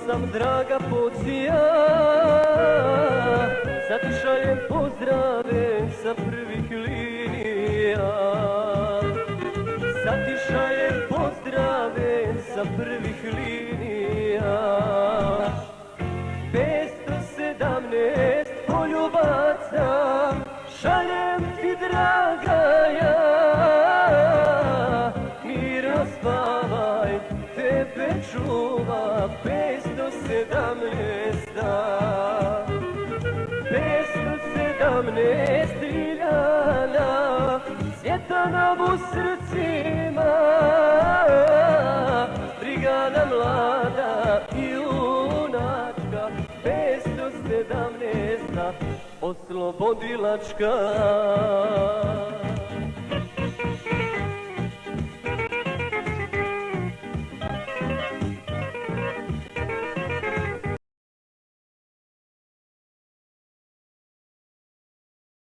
sam, draga pocija, sad ti šaljem pozdrave sa prvih linija. Sad ti šaljem pozdrave sa prvih linija. 517 poljubaca šaljem ti, draga ja. Mirno spavaj, tebe čuva 517 da. 517 Ljiljana, svijeta nam u srcima, brigada mlada i junačka, 517 oslobodilačka.